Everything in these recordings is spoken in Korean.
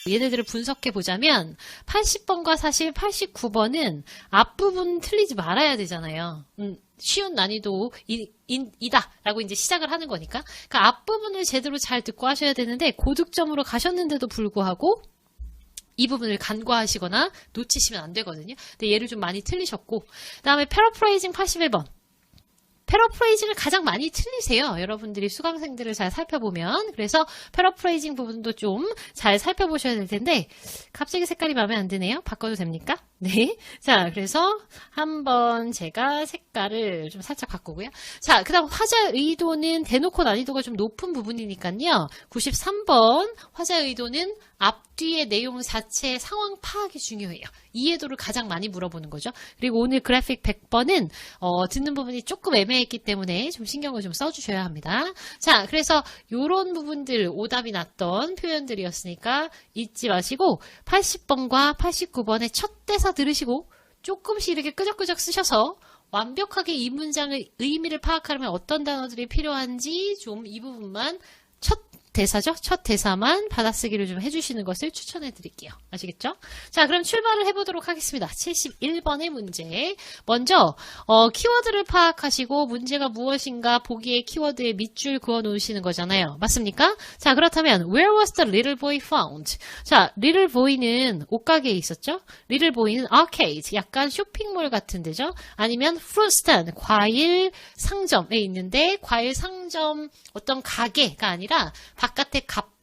얘네들을 분석해 보자면 80번과 사실 89번은 앞부분 틀리지 말아야 되잖아요. 쉬운 난이도 이다 라고 이제 시작을 하는 거니까. 그러니까 앞부분을 제대로 잘 듣고 하셔야 되는데 고득점으로 가셨는데도 불구하고 이 부분을 간과하시거나 놓치시면 안 되거든요. 근데 얘를 좀 많이 틀리셨고, 그 다음에 패러프레이징 81번. 패러프레이징을 가장 많이 틀리세요. 여러분들이 수강생들을 잘 살펴보면. 그래서 패러프레이징 부분도 좀 잘 살펴보셔야 될 텐데 갑자기 색깔이 마음에 안 드네요. 바꿔도 됩니까? 네. 자, 그래서 한번 제가 색깔을 좀 살짝 바꾸고요. 자, 그 다음 화자 의도는 대놓고 난이도가 좀 높은 부분이니까요. 93번 화자 의도는 앞뒤의 내용 자체의 상황 파악이 중요해요. 이해도를 가장 많이 물어보는 거죠. 그리고 오늘 그래픽 100번은 듣는 부분이 조금 애매했기 때문에 좀 신경을 좀 써주셔야 합니다. 자, 그래서 이런 부분들 오답이 났던 표현들이었으니까 잊지 마시고 80번과 89번의 첫 대사 들으시고 조금씩 이렇게 끄적끄적 쓰셔서 완벽하게 이 문장의 의미를 파악하려면 어떤 단어들이 필요한지 좀 이 부분만 첫 대사죠? 첫 대사만 받아쓰기를 좀 해주시는 것을 추천해 드릴게요. 아시겠죠? 자, 그럼 출발을 해보도록 하겠습니다. 71번의 문제. 먼저 키워드를 파악하시고 문제가 무엇인가 보기에 키워드에 밑줄 그어 놓으시는 거잖아요. 맞습니까? 자, 그렇다면 Where was the little boy found? 자, little boy는 옷가게에 있었죠? little boy는 arcade, 약간 쇼핑몰 같은 데죠? 아니면 fruit stand, 과일 상점에 있는데 과일 상점 어떤 가게가 아니라 바깥에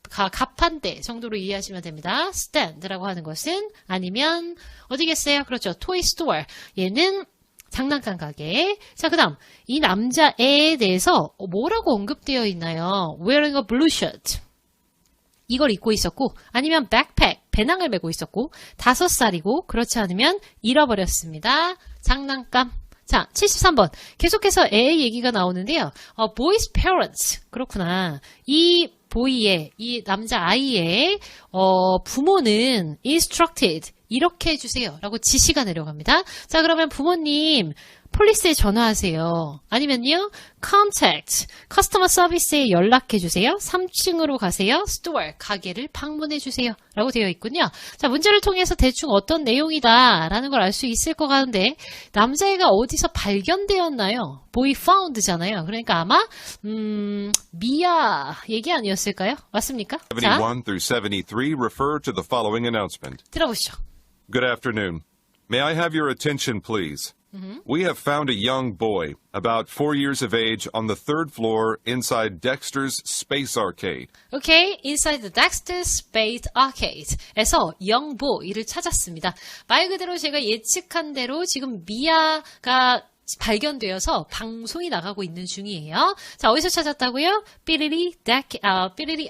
가판대 정도로 이해하시면 됩니다. stand라고 하는 것은 아니면 어디겠어요? 그렇죠. toy store. 얘는 장난감 가게. 자, 그 다음 이 남자애에 대해서 뭐라고 언급되어 있나요? wearing a blue shirt. 이걸 입고 있었고 아니면 backpack, 배낭을 메고 있었고 5살이고 그렇지 않으면 잃어버렸습니다. 장난감. 자, 73번. 계속해서 애 얘기가 나오는데요. boy's parents. 그렇구나. 이 남자아이의 부모는 instructed. 이렇게 해주세요. 라고 지시가 내려갑니다. 자, 그러면 부모님, 폴리스에 전화하세요. 아니면요, contact, 커스터머 서비스에 연락해주세요. 3층으로 가세요. store, 가게를 방문해주세요. 라고 되어 있군요. 자, 문제를 통해서 대충 어떤 내용이다 라는 걸 알 수 있을 것 같은데 남자애가 어디서 발견되었나요? boy found잖아요. 그러니까 아마 미아 얘기 아니었을까요? 맞습니까? 71 through 73 refer to the following announcement. 들어보시죠. Good afternoon. May I have your attention, please? We have found a young boy, about 4 years of age, on the 3rd floor inside Dexter's Space Arcade. Okay, inside the Dexter's Space Arcade에서 young boy를 찾았습니다. 말 그대로 제가 예측한 대로 지금 미아가 발견되어서 방송이 나가고 있는 중이에요. 자, 어디서 찾았다고요? 삐리리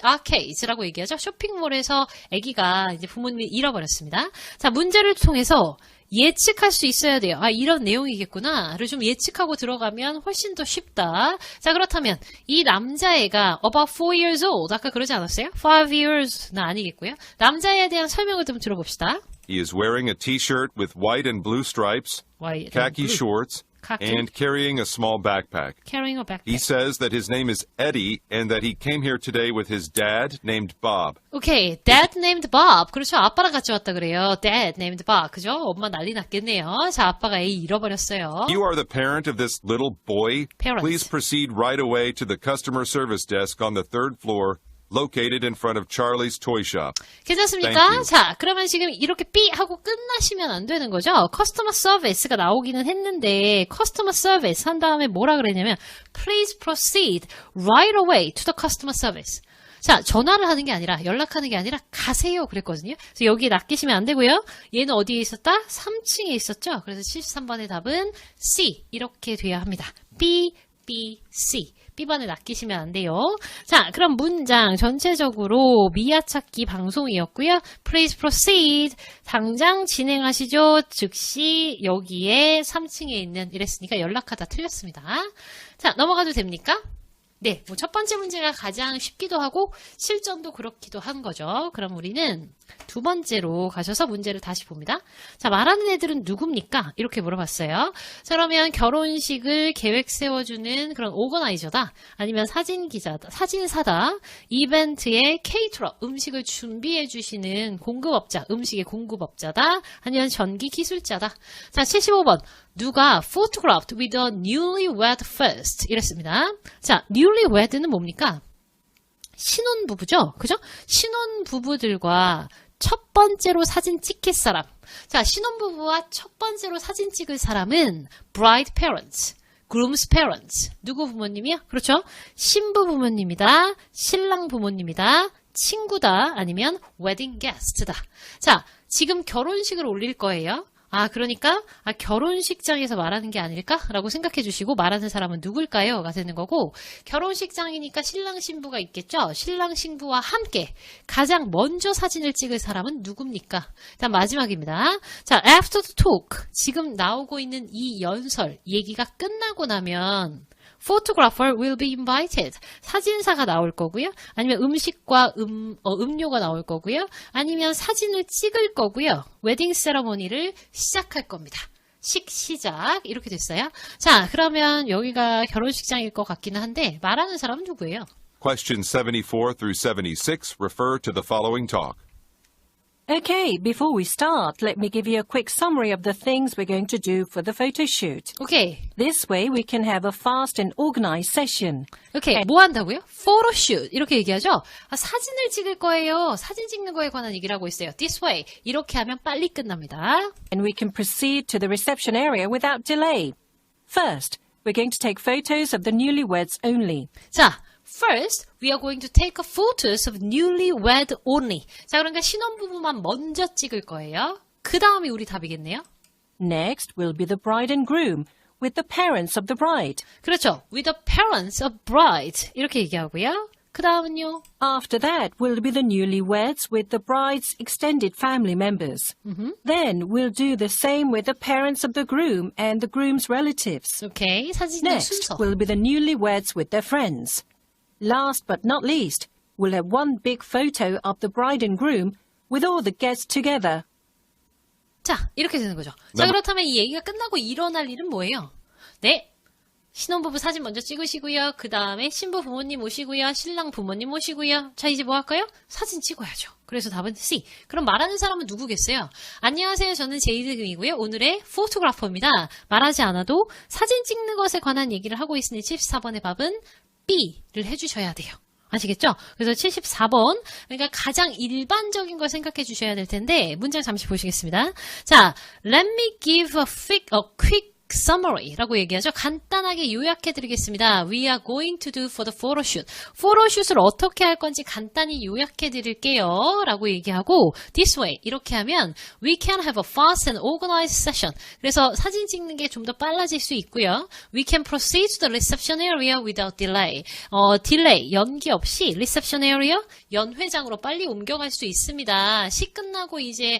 아케이드라고 얘기하죠. 쇼핑몰에서 아기가 이제 부모님이 잃어버렸습니다. 자, 문제를 통해서 예측할 수 있어야 돼요. 아, 이런 내용이겠구나를 좀 예측하고 들어가면 훨씬 더 쉽다. 자, 그렇다면 이 남자애가 about 4 years old 아까 그러지 않았어요? 5 years는 아니겠고요. 남자애에 대한 설명을 좀 들어봅시다. He is wearing a t-shirt with white and blue stripes, khaki shorts, and carrying a small backpack. Carrying a backpack. He says that his name is Eddie and that he came here today with his dad named Bob. Okay, dad named Bob. 그렇죠. 아빠랑 같이 왔다 그래요. Dad named Bob. 그죠? 엄마 난리 났겠네요. 자, 아빠가 애 잃어버렸어요. You are the parent of this little boy. Parent. Please proceed right away to the customer service desk on the 3rd floor. Located in front of Charlie's Toy Shop. 괜찮습니까? 자, 그러면 지금 이렇게 삐 하고 끝나시면 안 되는 거죠? 커스터머 서비스가 나오기는 했는데 커스터머 서비스 한 다음에 뭐라 그랬냐면 Please proceed right away to the customer service. 자, 전화를 하는 게 아니라 연락하는 게 아니라 가세요 그랬거든요. 그래서 여기에 낚이시면 안 되고요. 얘는 어디에 있었다? 3층에 있었죠. 그래서 73번의 답은 C 이렇게 돼야 합니다. B, B, C. B번에 낚이시면 안 돼요. 자, 그럼 문장 전체적으로 미아 찾기 방송이었고요. Please proceed. 당장 진행하시죠. 즉시 여기에 3층에 있는 이랬으니까 연락하다 틀렸습니다. 자, 넘어가도 됩니까? 네, 뭐 첫 번째 문제가 가장 쉽기도 하고 실전도 그렇기도 한 거죠. 그럼 우리는 두 번째로 가셔서 문제를 다시 봅니다. 자, 말하는 애들은 누굽니까? 이렇게 물어봤어요. 자, 그러면 결혼식을 계획 세워주는 그런 오거나이저다. 아니면 사진 기자다. 사진사다. 이벤트의 케이터러. 음식을 준비해 주시는 공급업자. 음식의 공급업자다. 아니면 전기 기술자다. 자, 75번. 누가 photographed with a newlywed first 이랬습니다. 자, newlywed는 뭡니까? 신혼부부죠? 그죠? 신혼부부들과 첫 번째로 사진 찍힐 사람. 자, 신혼부부와 첫 번째로 사진 찍을 사람은 bride parents, groom's parents. 누구 부모님이요? 그렇죠? 신부 부모님이다, 신랑 부모님이다, 친구다, 아니면 wedding guest다. 자, 지금 결혼식을 올릴 거예요. 그러니까 결혼식장에서 말하는 게 아닐까라고 생각해 주시고 말하는 사람은 누굴까요?가 되는 거고 결혼식장이니까 신랑 신부가 있겠죠. 신랑 신부와 함께 가장 먼저 사진을 찍을 사람은 누굽니까? 일단 마지막입니다. 자, after the talk 지금 나오고 있는 이 연설 얘기가 끝나고 나면 photographer will be invited. 사진사가 나올 거고요. 아니면 음식과 음료가 나올 거고요. 아니면 사진을 찍을 거고요. 웨딩 세러머니를 시작할 겁니다. 시작 이렇게 됐어요. 자, 그러면 여기가 결혼식장일 것 같기는 한데 말하는 사람은 누구예요? Questions 74 through 76 refer to the following talk. Okay, before we start, let me give you a quick summary of the things we're going to do for the photo shoot. 오케이. This way we can have a fast and organized session. 오케이. 뭐 한다고요? 포토슛. 이렇게 얘기하죠? 사진을 찍을 거예요. 사진 찍는 거에 관한 얘기를 하고 있어요. This way. 이렇게 하면 빨리 끝납니다. And we can proceed to the reception area without delay. First, we're going to take photos of the newlyweds only. 자, first, we are going to take photos of newlywed only. 자, 그러니까 신혼부부만 먼저 찍을 거예요. 그 다음이 우리 답이겠네요. Next will be the bride and groom with the parents of the bride. 그렇죠. With the parents of bride. 이렇게 얘기하고요. 그 다음은요. After that will be the newlyweds with the bride's extended family members. Then we'll do the same with the parents of the groom and the groom's relatives. 오케이. 사진의 Next 순서. will be the newlyweds with their friends. Last but not least, we'll have one big photo of the bride and groom with all the guests together. 자, 이렇게 되는 거죠. 자, 그렇다면 이 얘기가 끝나고 일어날 일은 뭐예요? 네. 신혼부부 사진 먼저 찍으시고요. 그 다음에 신부 부모님 오시고요. 신랑 부모님 오시고요. 자, 이제 뭐 할까요? 사진 찍어야죠. 그래서 답은 C. 그럼 말하는 사람은 누구겠어요? 안녕하세요. 저는 제이드금이고요. 오늘의 포토그래퍼입니다. 말하지 않아도 사진 찍는 것에 관한 얘기를 하고 있으니 74번의 답은 B를 해주셔야 돼요. 아시겠죠? 그래서 74번, 그러니까 가장 일반적인 걸 생각해 주셔야 될 텐데 문장 잠시 보시겠습니다. 자, let me give a quick summary라고 얘기하죠. 간단하게 요약해 드리겠습니다. We are going to do for the photoshoot. 포토슛을 어떻게 할 건지 간단히 요약해 드릴게요. 라고 얘기하고 this way 이렇게 하면 we can have a fast and organized session. 그래서 사진 찍는 게 좀 더 빨라질 수 있고요. We can proceed to the reception area without delay. 딜레이, 연기 없이 reception area, 연회장으로 빨리 옮겨갈 수 있습니다. 시 끝나고 이제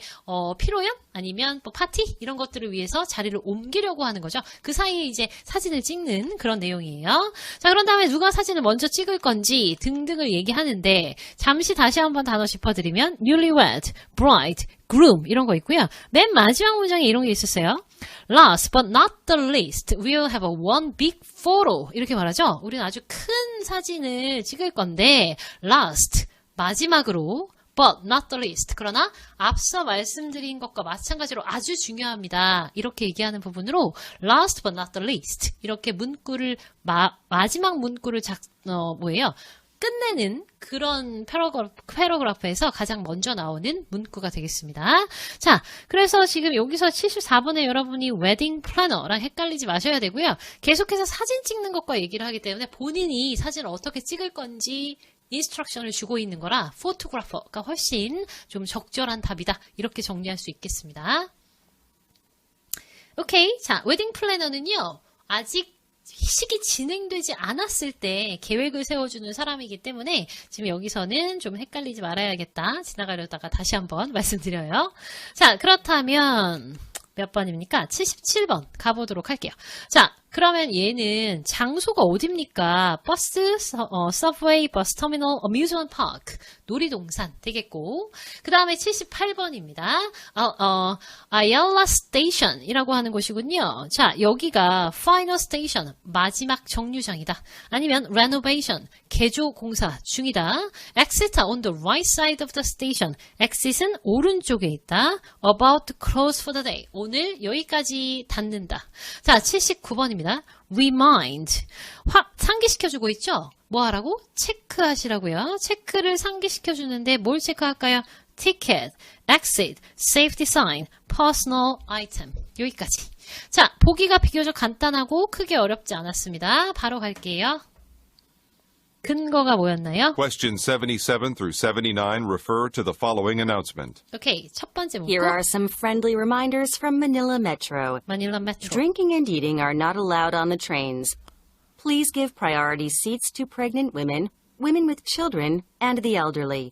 피로연? 아니면 뭐 파티? 이런 것들을 위해서 자리를 옮기려고 하는 거죠. 그 사이에 이제 사진을 찍는 그런 내용이에요. 자, 그런 다음에 누가 사진을 먼저 찍을 건지 등등을 얘기하는데 잠시 다시 한번 단어 짚어드리면 newlywed, bride, groom 이런 거 있고요. 맨 마지막 문장에 이런 게 있었어요. Last but not the least, we'll have a one big photo. 이렇게 말하죠. 우리는 아주 큰 사진을 찍을 건데 last, 마지막으로 but not the least. 그러나 앞서 말씀드린 것과 마찬가지로 아주 중요합니다. 이렇게 얘기하는 부분으로 last but not the least. 이렇게 문구를 마지막 문구를 끝내는 그런 패러그래프에서 가장 먼저 나오는 문구가 되겠습니다. 자, 그래서 지금 여기서 74번에 여러분이 웨딩 플래너랑 헷갈리지 마셔야 되고요. 계속해서 사진 찍는 것과 얘기를 하기 때문에 본인이 사진을 어떻게 찍을 건지 인스트럭션을 주고 있는 거라 포토그래퍼가 훨씬 좀 적절한 답이다. 이렇게 정리할 수 있겠습니다. 오케이. 자, 웨딩 플래너는요. 아직 식이 진행되지 않았을 때 계획을 세워주는 사람이기 때문에 지금 여기서는 좀 헷갈리지 말아야겠다. 지나가려다가 다시 한번 말씀드려요. 자, 그렇다면 몇 번입니까? 77번 가보도록 할게요. 자, 그러면 얘는 장소가 어딥니까? 버스, 서브웨이, 버스 터미널, 어뮤즈먼트 파크, 놀이동산 되겠고. 그 다음에 78번입니다. 아얄라 스테이션이라고 하는 곳이군요. 자, 여기가 파이널 스테이션, 마지막 정류장이다. 아니면 renovation, 개조 공사 중이다. Exit on the right side of the station. exit은 오른쪽에 있다. About to close for the day. 오늘 여기까지 닫는다. 자, 79번입니다. Remind. 상기시켜주고 있죠? 뭐 하라고? 체크하시라고요. 체크를 상기시켜주는데 뭘 체크할까요? Ticket, exit, safety sign, personal item. 여기까지. 자, 보기가 비교적 간단하고 크게 어렵지 않았습니다. 바로 갈게요. 근거가 뭐였나요? Questions 77 through 79 refer to the following announcement. 오케이, 첫 번째 문구. Here are some friendly reminders from Manila Metro. 마닐라 메트로. Drinking and eating are not allowed on the trains. Please give priority seats to pregnant women, women with children, and the elderly.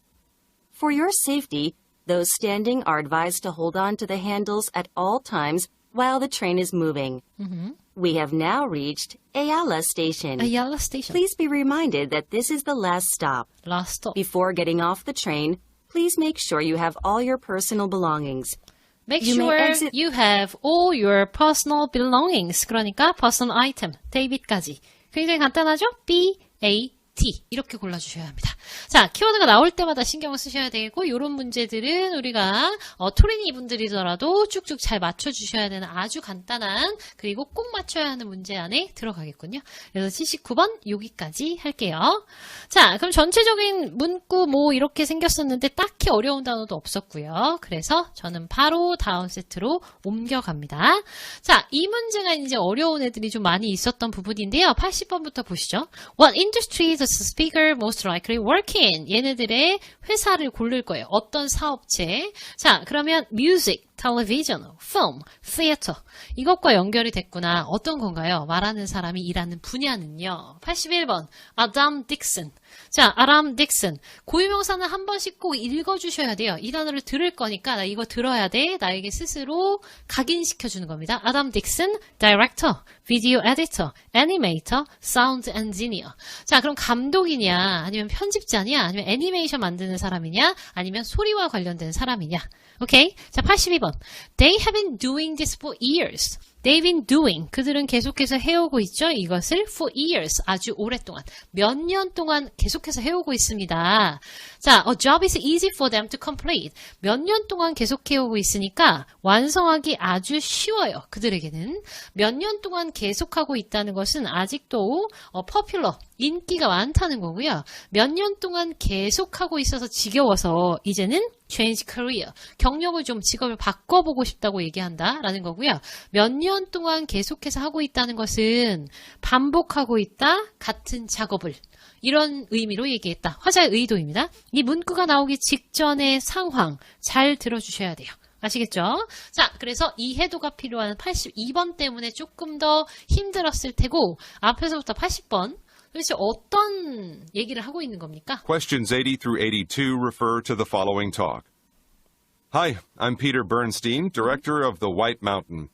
For your safety, those standing are advised to hold on to the handles at all times while the train is moving. We have now reached Ayala Station. 아얄라 스테이션. Please be reminded that this is the last stop. 라스트. Before getting off the train, please make sure you have all your personal belongings. Make You may sure exit- you have all your personal belongings. 그러니까 personal item, 데이빗까지. 굉장히 간단하죠? B, A, T 이렇게 골라주셔야 합니다. 자, 키워드가 나올 때마다 신경을 쓰셔야 되고 이런 문제들은 우리가 토리니 분들이더라도 쭉쭉 잘 맞춰주셔야 되는 아주 간단한 그리고 꼭 맞춰야 하는 문제 안에 들어가겠군요. 그래서 79번 여기까지 할게요. 자, 그럼 전체적인 문구 뭐 이렇게 생겼었는데 딱히 어려운 단어도 없었고요. 그래서 저는 바로 다음 세트로 옮겨갑니다. 자, 이 문제가 이제 어려운 애들이 좀 많이 있었던 부분인데요. 80번부터 보시죠. What industry does the speaker most likely work in? 얘네들의 회사를 고를 거예요. 어떤 사업체? 자, 그러면 music, television, film, theater. 이것과 연결이 됐구나. 어떤 건가요? 말하는 사람이 일하는 분야는요. 81번, 아담 딕슨. 자, 아담 딕슨. 고유명사는 한 번씩 꼭 읽어주셔야 돼요. 이 단어를 들을 거니까 나 이거 들어야 돼. 나에게 스스로 각인시켜주는 겁니다. 아담 딕슨, director, video editor, animator, sound engineer. 자, 그럼 감독이냐, 아니면 편집자냐, 아니면 애니메이션 만드는 사람이냐, 아니면 소리와 관련된 사람이냐. 오케이? 자, 82번. They have been doing this for years. They've been doing. 그들은 계속해서 해오고 있죠. 이것을 for years. 아주 오랫동안. 몇 년 동안 계속해서 해오고 있습니다. 자, a job is easy for them to complete. 몇 년 동안 계속 해오고 있으니까 완성하기 아주 쉬워요. 그들에게는. 몇 년 동안 계속하고 있다는 것은 아직도 popular. 인기가 많다는 거고요. 몇 년 동안 계속하고 있어서 지겨워서 이제는 change career. 경력을 좀 직업을 바꿔보고 싶다고 얘기한다라는 거고요. 몇 년 동안 계속해서 하고 있다는 것은 반복하고 있다. 같은 작업을. 이런 의미로 얘기했다. 화자의 의도입니다. 이 문구가 나오기 직전의 상황 잘 들어주셔야 돼요. 아시겠죠? 자, 그래서 이해도가 필요한 82번 때문에 조금 더 힘들었을 테고 앞에서부터 80번 도대체 어떤 얘기를 하고 있는 겁니까? Questions 80 through 82 refer to the following talk. Hi, I'm Peter Bernstein, director of The White Mountain.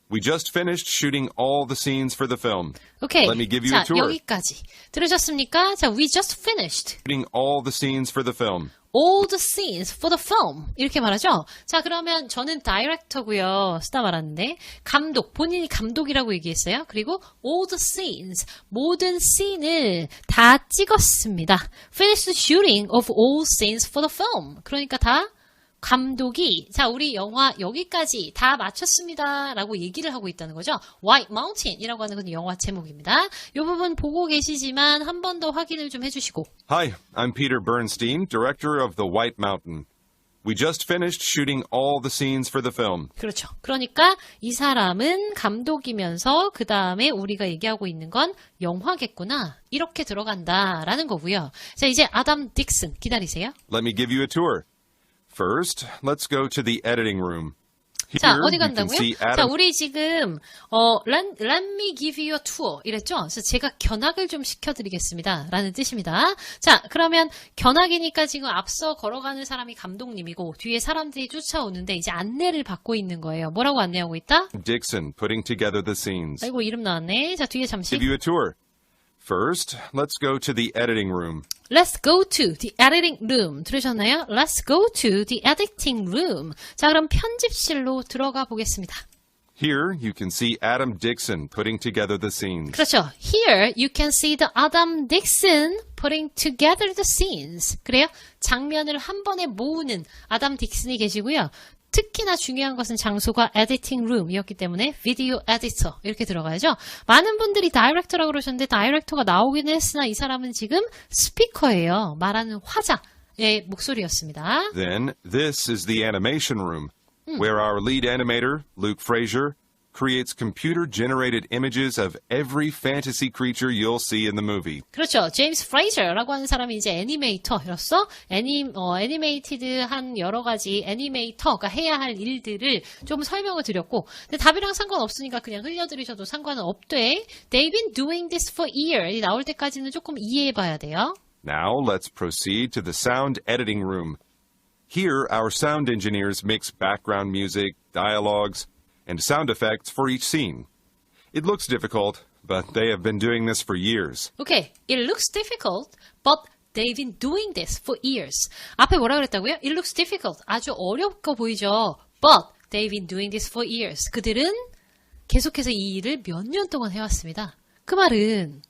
We just finished shooting all the scenes for the film. 오케이. Let me give you 자, a tour. 여기까지. 들으셨습니까? 자, we just finished. Shooting all the scenes for the film. all the scenes for the film. 이렇게 말하죠? 자, 그러면 저는 다이렉터고요. 쓰다 말았는데 감독, 본인이 감독이라고 얘기했어요. 그리고 all the scenes, 모든 씬을 다 찍었습니다. Finished shooting of all scenes for the film. 그러니까 다 감독이 자 우리 영화 여기까지 다 마쳤습니다 라고 얘기를 하고 있다는 거죠. White Mountain 이라고 하는 건 영화 제목입니다. 이 부분 보고 계시지만 한 번 더 확인을 좀 해주시고 Hi, I'm Peter Bernstein, director of The White Mountain. We just finished shooting all the scenes for the film. 그렇죠. 그러니까 이 사람은 감독이면서 그 다음에 우리가 얘기하고 있는 건 영화겠구나. 이렇게 들어간다라는 거고요. 자 이제 아담 딕슨 기다리세요. Let me give you a tour. First, let's go to the editing room. 자, Here 어디 you can 간다고요? see 자, Adam. 우리 지금 let me give you a tour 이랬죠? 그래서 제가 견학을 좀 시켜드리겠습니다. 라는 뜻입니다. 자, 그러면 견학이니까 지금 앞서 걸어가는 사람이 감독님이고 뒤에 사람들이 쫓아오는데 이제 안내를 받고 있는 거예요. 뭐라고 안내하고 있다? Dixon putting together the scenes. 아이고, 이름 나왔네. 자, 뒤에 잠시. Give you a tour. First, let's go to the editing room. Let's go to the editing room. 들으셨나요? Let's go to the editing room. 자, 그럼 편집실로 들어가 보겠습니다. Here you can see Adam Dixon putting together the scenes. 그렇죠. Here you can see the Adam Dixon putting together the scenes. 그래요? 장면을 한 번에 모으는 아담 딕슨이 계시고요. 특히나 중요한 것은 장소가 editing room이었기 때문에 video editor 이렇게 들어가야죠. 많은 분들이 다이렉터라고 그러셨는데 다이렉터가 나오긴 했으나 이 사람은 지금 스피커예요. 말하는 화자의 목소리였습니다. Then, this is the animation room, where our lead animator, Luke Frazier, creates computer-generated images of every fantasy creature you'll see in the movie. 그렇죠. 제임스 프레이저라고 하는 사람이 이제 애니메이터로서 애니메이티드한 여러 가지 애니메이터가 해야 할 일들을 좀 설명을 드렸고, 근데 답이랑 상관없으니까 그냥 흘려드리셔도 상관은 없대. They've been doing this for years. 나올 때까지는 조금 이해해봐야 돼요. Now, let's proceed to the sound editing room. Here, our sound engineers mix background music, dialogues, and sound effects for each scene. It looks difficult, but they have been doing this for years. Okay, it looks difficult, but they've been doing this for years. 앞에 뭐라 그랬다고요? It looks difficult. 아주 어렵고 보이죠. But they've been doing this for years. 그들은 계속해서 이 일을 몇 년 동안 해왔습니다. 그 말은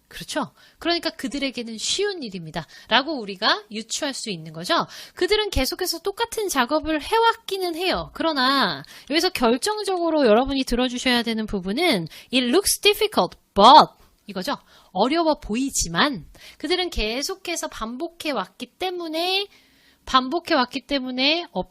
그렇죠. 그러니까 그들에게는 쉬운 일입니다. 라고 우리가 유추할 수 있는 거죠. 그들은 계속해서 똑같은 작업을 해왔기는 해요. 그러나 여기서 결정적으로 여러분이 들어주셔야 되는 부분은 It looks difficult, but 이거죠. 어려워 보이지만 그들은 계속해서 반복해 왔기 때문에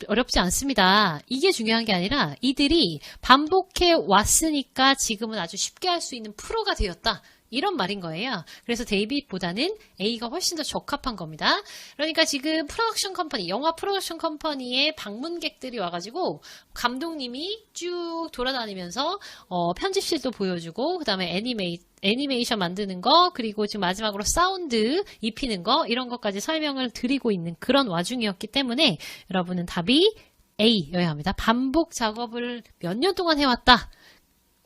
어렵지 않습니다. 이게 중요한 게 아니라 이들이 반복해 왔으니까 지금은 아주 쉽게 할 수 있는 프로가 되었다. 이런 말인 거예요. 그래서 데이빗보다는 A가 훨씬 더 적합한 겁니다. 그러니까 지금 프로덕션 컴퍼니, 영화 프로덕션 컴퍼니의 방문객들이 와가지고 감독님이 쭉 돌아다니면서 편집실도 보여주고 그 다음에 애니메이션 만드는 거 그리고 지금 마지막으로 사운드 입히는 거 이런 것까지 설명을 드리고 있는 그런 와중이었기 때문에 여러분은 답이 A여야 합니다. 반복 작업을 몇 년 동안 해왔다.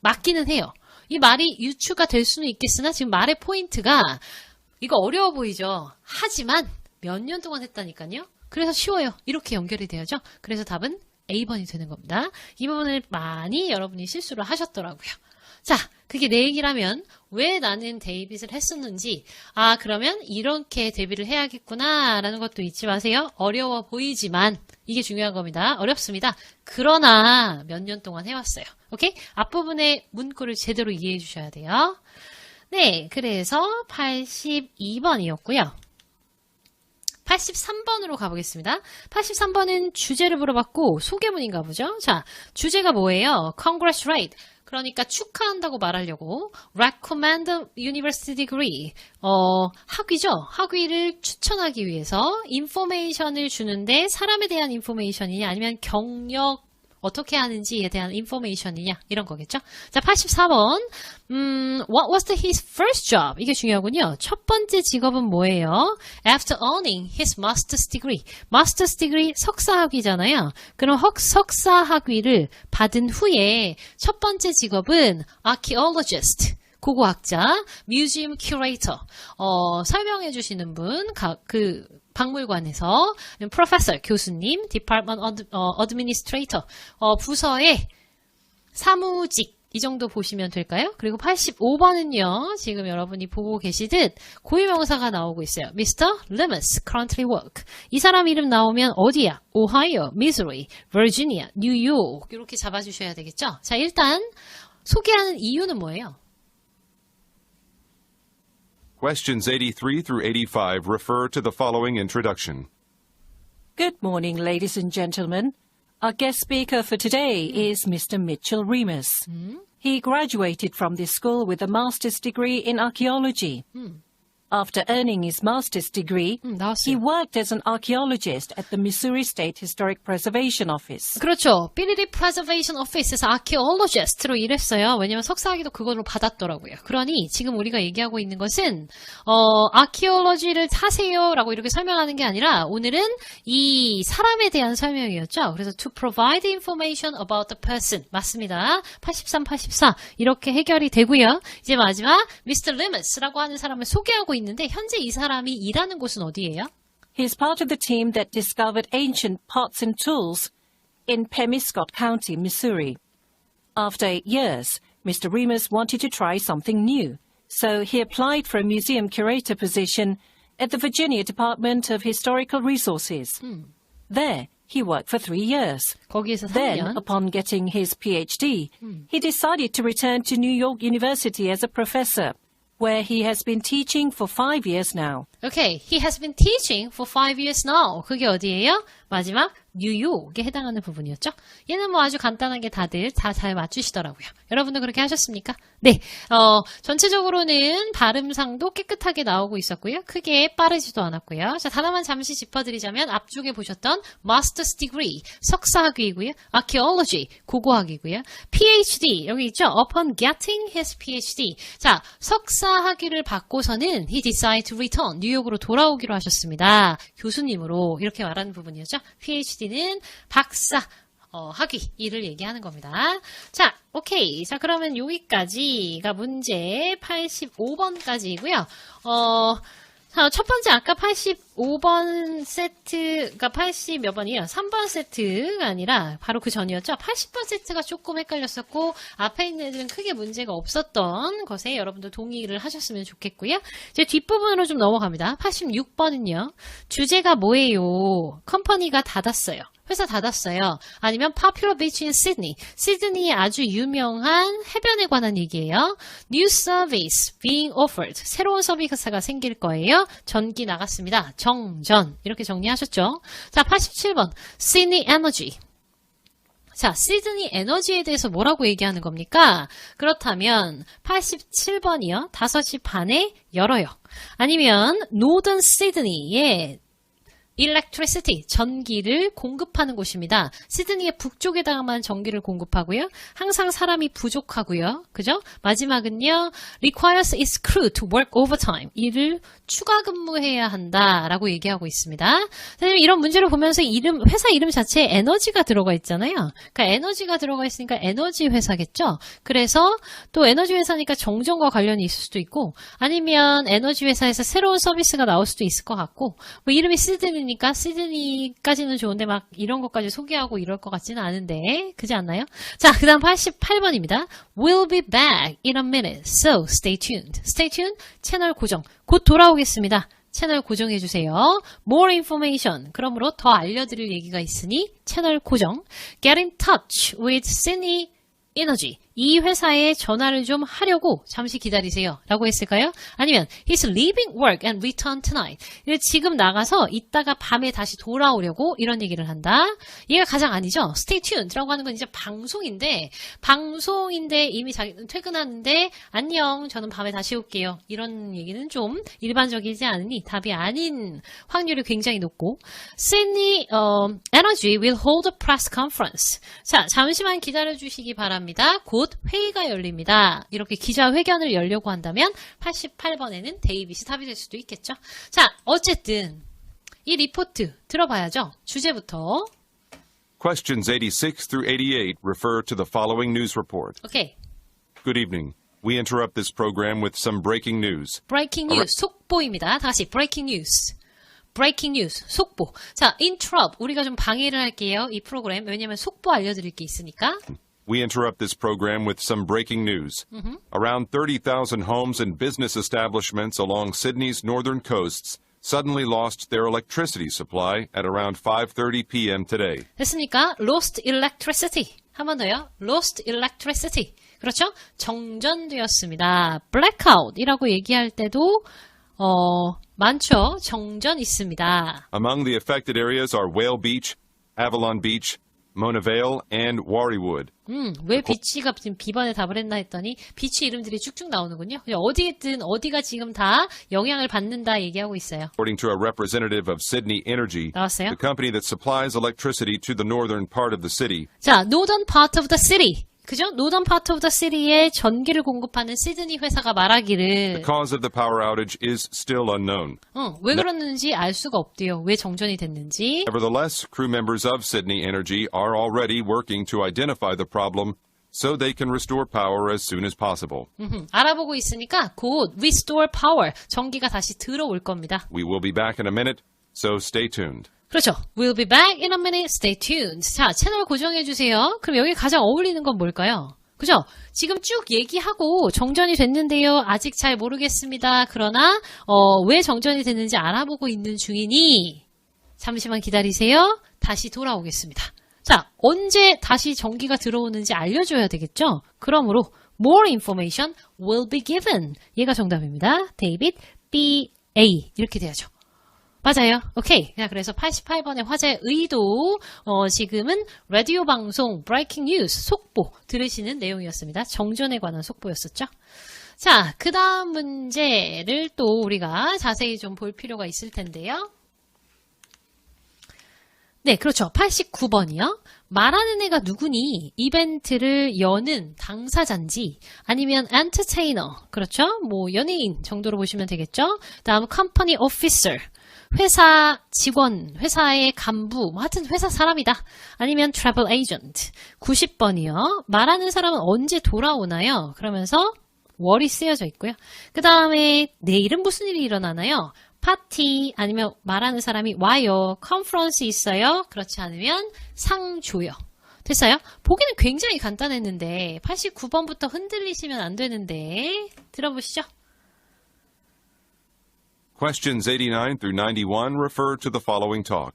맞기는 해요. 이 말이 유추가 될 수는 있겠으나 지금 말의 포인트가 이거 어려워 보이죠. 하지만 몇 년 동안 했다니까요. 그래서 쉬워요. 이렇게 연결이 되어죠. 그래서 답은 A번이 되는 겁니다. 이 부분을 많이 여러분이 실수를 하셨더라고요. 자, 그게 내 얘기라면 왜 나는 데뷔를 했었는지 그러면 이렇게 데뷔를 해야겠구나 라는 것도 잊지 마세요. 어려워 보이지만 이게 중요한 겁니다. 어렵습니다. 그러나 몇 년 동안 해왔어요. 오케이? 앞부분의 문구를 제대로 이해해 주셔야 돼요. 네, 그래서 82번이었고요. 83번으로 가보겠습니다. 83번은 주제를 물어봤고 소개문인가 보죠. 자, 주제가 뭐예요? Congratulate. 그러니까 축하한다고 말하려고 recommend university degree 학위죠. 학위를 추천하기 위해서 인포메이션을 주는데 사람에 대한 인포메이션이냐 아니면 경력 어떻게 하는지에 대한 인포메이션이냐 이런 거겠죠. 자, 84번 What was his first job? 이게 중요하군요. 첫 번째 직업은 뭐예요? After earning his master's degree. master's degree 석사 학위잖아요. 그럼 석사 학위를 받은 후에 첫 번째 직업은 archaeologist. 고고학자, museum curator. 설명해 주시는 분, 박물관에서 professor, 교수님, department administrator, 부서의 사무직 이 정도 보시면 될까요? 그리고 85번은요. 지금 여러분이 보고 계시듯 고유명사가 나오고 있어요. Mr. Lemus currently work. 이 사람 이름 나오면 어디야? 오하이오, 미즈리, 버지니아, 뉴욕 이렇게 잡아주셔야 되겠죠? 자, 일단 소개하는 이유는 뭐예요? Questions 83 through 85 refer to the following introduction. Good morning, ladies and gentlemen. Our guest speaker for today is Mr. Mitchell Remus. He graduated from this school with a master's degree in archaeology. After earning his master's degree, he 나왔어요. worked as an archaeologist at the Missouri State Historic Preservation Office. 그렇죠. Billy Preservation Office에서 archaeologist로 일했어요. 왜냐면 석사학위도 그걸로 받았더라고요. 그러니 지금 우리가 얘기하고 있는 것은 archaeology를 하세요라고 이렇게 설명하는 게 아니라 오늘은 이 사람에 대한 설명이었죠. 그래서 to provide information about the person 맞습니다. 83, 84 이렇게 해결이 되고요. 이제 마지막 Mr. Limits라고 하는 사람을 소개하고 있는데 현재 이 사람이 일하는 곳은 어디예요? He's part of the team that discovered ancient pots and tools in Pemiscot County, Missouri. After 8 years, Mr. Remus wanted to try something new, so he applied for a museum curator position at the Virginia Department of Historical Resources. There, he worked for 3 years. 거기에서 Then, 3년. upon getting his PhD, he decided to return to New York University as a professor, where he has been teaching for 5 years now. Okay, he has been teaching for 5 years now. 그게 어디예요? 마지막 뉴욕에 해당하는 부분이었죠. 얘는 뭐 아주 간단하게 다들 다 잘 맞추시더라고요. 여러분도 그렇게 하셨습니까? 네, 전체적으로는 발음상도 깨끗하게 나오고 있었고요. 크게 빠르지도 않았고요. 자, 단어만 잠시 짚어드리자면 앞쪽에 보셨던 master's degree, 석사학위이고요. archaeology, 고고학위고요. PhD, 여기 있죠? upon getting his PhD. 자, 석사학위를 받고서는 he decided to return, 뉴욕으로 돌아오기로 하셨습니다. 교수님으로 이렇게 말하는 부분이었죠. PhD는 박사, 학위, 이를 얘기하는 겁니다. 자, 오케이. 자, 그러면 여기까지가 문제 85번까지이고요. 자, 첫 번째 아까 85번 세트가 80 몇 번이에요? 3번 세트가 아니라 바로 그 전이었죠? 80번 세트가 조금 헷갈렸었고 앞에 있는 애들은 크게 문제가 없었던 것에 여러분도 동의를 하셨으면 좋겠고요. 이제 뒷부분으로 좀 넘어갑니다. 86번은요. 주제가 뭐예요? 컴퍼니가 닫았어요. 회사 닫았어요. 아니면 popular beach in Sydney. 시드니의 아주 유명한 해변에 관한 얘기예요. New service being offered. 새로운 서비스가 생길 거예요. 전기 나갔습니다. 정전. 이렇게 정리하셨죠? 자, 87번. Sydney Energy. 자, 시드니 에너지에 대해서 뭐라고 얘기하는 겁니까? 그렇다면 87번이요. 5시 반에 열어요. 아니면 Northern Sydney의 electricity, 전기를 공급하는 곳입니다. 시드니의 북쪽에다가만 전기를 공급하고요. 항상 사람이 부족하고요. 그죠? 마지막은요. requires its crew to work overtime. 이를 추가 근무해야 한다라고 얘기하고 있습니다. 선생님 이런 문제를 보면서 회사 이름 자체에 에너지가 들어가 있잖아요. 그러니까 에너지가 들어가 있으니까 에너지 회사겠죠? 그래서 또 에너지 회사니까 정전과 관련이 있을 수도 있고 아니면 에너지 회사에서 새로운 서비스가 나올 수도 있을 것 같고 뭐 이름이 시드니니까 시드니까지는 좋은데 막 이런 것까지 소개하고 이럴 것 같지는 않은데 그렇지 않나요? 자, 그 다음 88번입니다. We'll be back in a minute, so stay tuned. Stay tuned, 채널 고정. 곧 돌아오겠습니다. 채널 고정해주세요. More information. 그러므로 더 알려드릴 얘기가 있으니 채널 고정. Get in touch with Sydney Energy. 이 회사에 전화를 좀 하려고 잠시 기다리세요. 라고 했을까요? 아니면 He's leaving work and return tonight. 지금 나가서 이따가 밤에 다시 돌아오려고 이런 얘기를 한다. 얘가 가장 아니죠. Stay tuned 라고 하는 건 이제 방송인데 이미 자기는 퇴근하는데 안녕 저는 밤에 다시 올게요. 이런 얘기는 좀 일반적이지 않으니 답이 아닌 확률이 굉장히 높고 Sydney Energy will hold a press conference. 자, 잠시만 기다려주시기 바랍니다. 곧 회의가 열립니다. 이렇게 기자회견을 열려고 한다면 88번에는 데이빗이 답이 될 수도 있겠죠. 자, 어쨌든 이 리포트 들어봐야죠. 주제부터. Questions 86 through 88 refer to the following news report. 오케이. Good evening. We interrupt this program with some breaking news. breaking news, 속보입니다. 다시 breaking news. breaking news, 속보. 자, interrupt. 우리가 좀 방해를 할게요. 이 프로그램. 왜냐면 속보 알려드릴 게 있으니까. We interrupt this program with some breaking news. Around 30,000 homes and business establishments along Sydney's northern coasts suddenly lost their electricity supply at around 5:30 p.m. today. 됐습니까? lost electricity. 한 번 더요. lost electricity. 그렇죠? 정전되었습니다. blackout이라고 얘기할 때도 많죠. 정전 있습니다. Among the affected areas are Whale Beach, Avalon Beach, Mona Vale, and Warriewood. 왜 비치가 지금 B번에 답을 했나 했더니 비치 이름들이 쭉쭉 나오는군요. 어디든 어디가 지금 다 영향을 받는다 얘기하고 있어요. According to a representative of Sydney Energy, 나왔어요? the company that supplies electricity to the northern part of the city, 자, northern part of the city. 그죠? northern part of the city에 전기를 공급하는 시드니 회사가 말하기를 the cause of the power outage is still unknown. 왜 그러는지 알 수가 없대요. 왜 정전이 됐는지. Nevertheless, crew members of Sydney Energy are already working to identify the problem so they can restore power as soon as possible. 알아보고 있으니까 곧 restore power, 전기가 다시 들어올 겁니다. We will be back in a minute, so stay tuned. 그렇죠. We'll be back in a minute. Stay tuned. 자, 채널 고정해주세요. 그럼 여기 가장 어울리는 건 뭘까요? 그죠? 지금 쭉 얘기하고 정전이 됐는데요. 아직 잘 모르겠습니다. 그러나 왜 정전이 됐는지 알아보고 있는 중이니 잠시만 기다리세요. 다시 돌아오겠습니다. 자, 언제 다시 전기가 들어오는지 알려줘야 되겠죠? 그러므로 more information will be given. 얘가 정답입니다. David B.A. 이렇게 돼야죠. 맞아요. 오케이. 자, 그래서 88번의 화제 의도, 지금은 라디오 방송, 브레이킹 뉴스, 속보 들으시는 내용이었습니다. 정전에 관한 속보였었죠. 자, 그 다음 문제를 또 우리가 자세히 좀 볼 필요가 있을 텐데요. 네, 그렇죠. 89번이요. 말하는 애가 누구니? 이벤트를 여는 당사자인지 아니면 엔터테이너, 그렇죠? 뭐 연예인 정도로 보시면 되겠죠. 다음 컴퍼니 오피서, 회사 직원, 회사의 간부, 뭐 하여튼 회사 사람이다. 아니면 트래블 에이전트. 90번이요. 말하는 사람은 언제 돌아오나요? 그러면서 월이 쓰여져 있고요. 그 다음에 내일은 무슨 일이 일어나나요? 파티, 아니면 말하는 사람이 와요. 컨퍼런스 있어요. 그렇지 않으면 상 줘요. 됐어요? 보기는 굉장히 간단했는데 89번부터 흔들리시면 안 되는데 들어보시죠. Questions 89 through 91 refer to the following talk.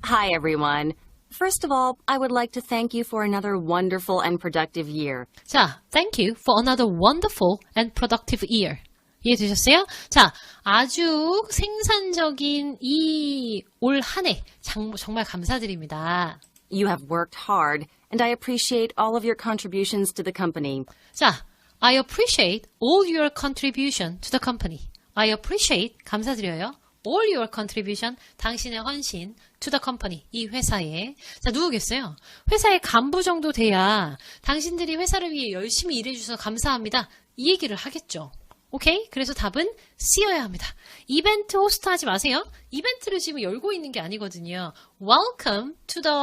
Hi, everyone. First of all, I would like to thank you for another wonderful and productive year. 자, thank you for another wonderful and productive year. 이해되셨어요? 자, 아주 생산적인 이 올 한 해 정말 감사드립니다. You have worked hard, and I appreciate all of your contributions to the company. 자, I appreciate all your contribution to the company. I appreciate, 감사드려요. All your contribution, 당신의 헌신 to the company, 이 회사에. 자, 누구겠어요? 회사의 간부 정도 돼야 당신들이 회사를 위해 열심히 일해주셔서 감사합니다. 이 얘기를 하겠죠. 오케이? 그래서 답은 C여야 합니다. 이벤트 호스트 하지 마세요. 이벤트를 지금 열고 있는 게 아니거든요. Welcome to the,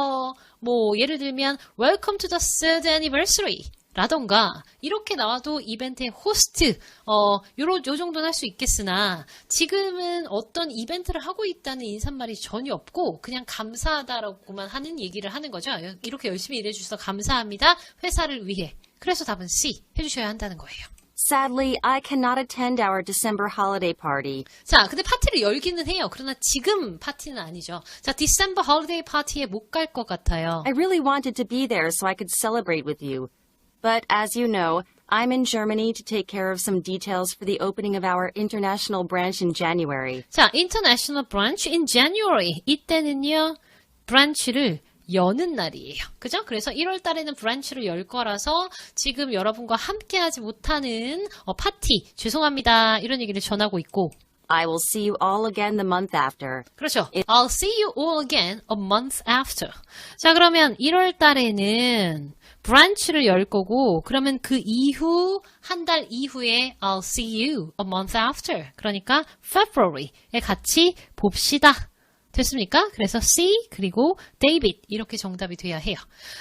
뭐 예를 들면 Welcome to the third anniversary 라던가 이렇게 나와도 이벤트의 호스트 요 정도는 할 수 있겠으나 지금은 어떤 이벤트를 하고 있다는 인사말이 전혀 없고 그냥 감사하다라고만 하는 얘기를 하는 거죠. 이렇게 열심히 일해주셔서 감사합니다. 회사를 위해. 그래서 답은 C 해주셔야 한다는 거예요. Sadly, I cannot attend our December holiday party. 자, 근데 파티를 열기는 해요. 그러나 지금 파티는 아니죠. 자, 디셈버 홀리데이 파티에 못 갈 것 같아요. I really wanted to be there so I could celebrate with you. But as you know, I'm in Germany to take care of some details for the opening of our international branch in January. 자, international branch in January. 이때는요, 브랜치를 여는 날이에요. 그죠? 그래서 1월 달에는 브랜치를 열 거라서 지금 여러분과 함께 하지 못하는 파티, 죄송합니다. 이런 얘기를 전하고 있고. I will see you all again the month after. 그렇죠. I'll see you all again a month after. 자, 그러면 1월 달에는 브랜치를 열 거고, 그러면 그 이후, 한 달 이후에 I'll see you a month after. 그러니까 February에 같이 봅시다. 됐습니까? 그래서 C 그리고 David 이렇게 정답이 돼야 해요.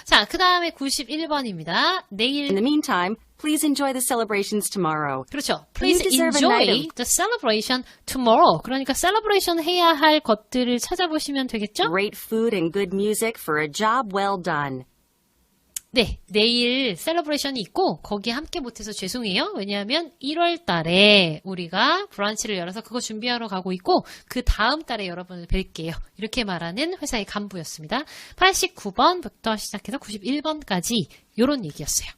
자, 그 다음에 91번입니다. 내일 In the meantime, please enjoy the celebrations tomorrow. 그렇죠. Please You deserve a night enjoy of- the celebration tomorrow. 그러니까 celebration 해야 할 것들을 찾아보시면 되겠죠? Great food and good music for a job well done. 네, 내일 셀러브레이션이 있고 거기에 함께 못해서 죄송해요. 왜냐하면 1월 달에 우리가 브런치를 열어서 그거 준비하러 가고 있고 그 다음 달에 여러분을 뵐게요. 이렇게 말하는 회사의 간부였습니다. 89번부터 시작해서 91번까지 이런 얘기였어요.